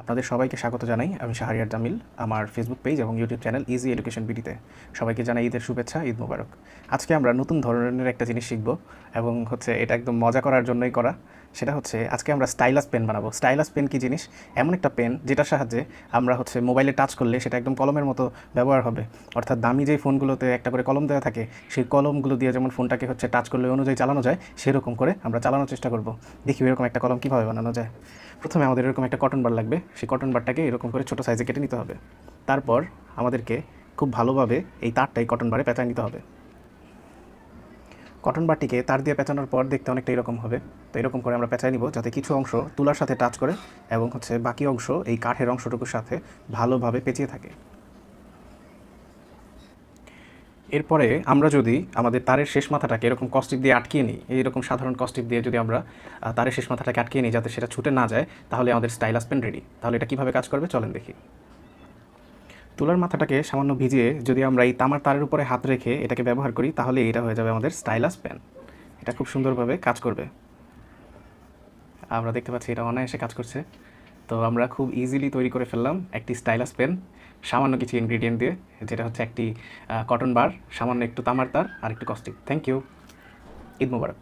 আপনাদের সবাইকে স্বাগত জানাই। আমি শাহরিয়ার জামিল। আমার ফেসবুক পেজ এবং ইউটিউব চ্যানেল ইজি এডুকেশন বিডিতে সবাইকে জানাই ঈদের শুভেচ্ছা, ঈদ মোবারক। আজকে আমরা নতুন ধরনের একটা জিনিস শিখব এবং এটা একদম মজা করার জন্যই করা। সেটা হচ্ছে আজকে আমরা স্টাইলাস পেন বানাবো। স্টাইলাস পেন কি জিনিস? এমন একটা পেন যেটার সাহায্যে আমরা মোবাইলে টাচ করলে সেটা একদম কলমের মতো ব্যবহার হবে। অর্থাৎ দামি যেই ফোনগুলোতে একটা করে কলম দেওয়া থাকে, সেই কলমগুলো দিয়ে যেমন ফোনটাকে টাচ করলে অনুযায়ী চালানো যায়, সেরকম করে আমরা চালানোর চেষ্টা করব। দেখি এরকম একটা কলম কীভাবে বানানো যায়। প্রথমে আমাদের এরকম একটা কটন বার লাগবে। সেই কটন বারটাকে এরকম করে ছোটো সাইজে কেটে নিতে হবে। তারপর আমাদেরকে খুব ভালোভাবে এই তারটাই কটন বারে পেঁচায় নিতে হবে। কটন বারটিকে তার দিয়ে পেঁচানোর পর দেখতে অনেকটা এরকম হবে। তো এরকম করে আমরা পেঁচায় নিব যাতে কিছু অংশ তুলার সাথে টাচ করে এবং বাকি অংশ এই কাঠের অংশটুকুর সাথে ভালোভাবে পেঁচিয়ে থাকে। এরপরে আমরা যদি আমাদের তারের শেষ মাথাটাকে এরকম কস্টিপ দিয়ে আটকিয়ে নিই, এইরকম সাধারণ কস্টিপ দিয়ে যদি আমরা তারের শেষ মাথাটাকে আটকিয়ে নিই যাতে সেটা ছুটে না যায়, তাহলে আমাদের স্টাইলাস পেন রেডি। তাহলে এটা কীভাবে কাজ করবে চলেন দেখি। তুলার মাথাটাকে সামান্য ভিজিয়ে যদি আমরা এই তামার তারের উপরে হাত রেখে এটাকে ব্যবহার করি, তাহলে এটা হয়ে যাবে আমাদের স্টাইলাস পেন। এটা খুব সুন্দরভাবে কাজ করবে। আমরা দেখতে পাচ্ছি এটা অনায়াসে কাজ করছে। তো আমরা খুব ইজিলি তৈরি করে ফেললাম একটি স্টাইলাস পেন সামান্য কিছু ইনগ্রিডিয়েন্ট দিয়ে, যেটা হচ্ছে একটি কটন বার, সামান্য একটু তামার তার আর একটু caustic. Thank you. Eid Mobarak.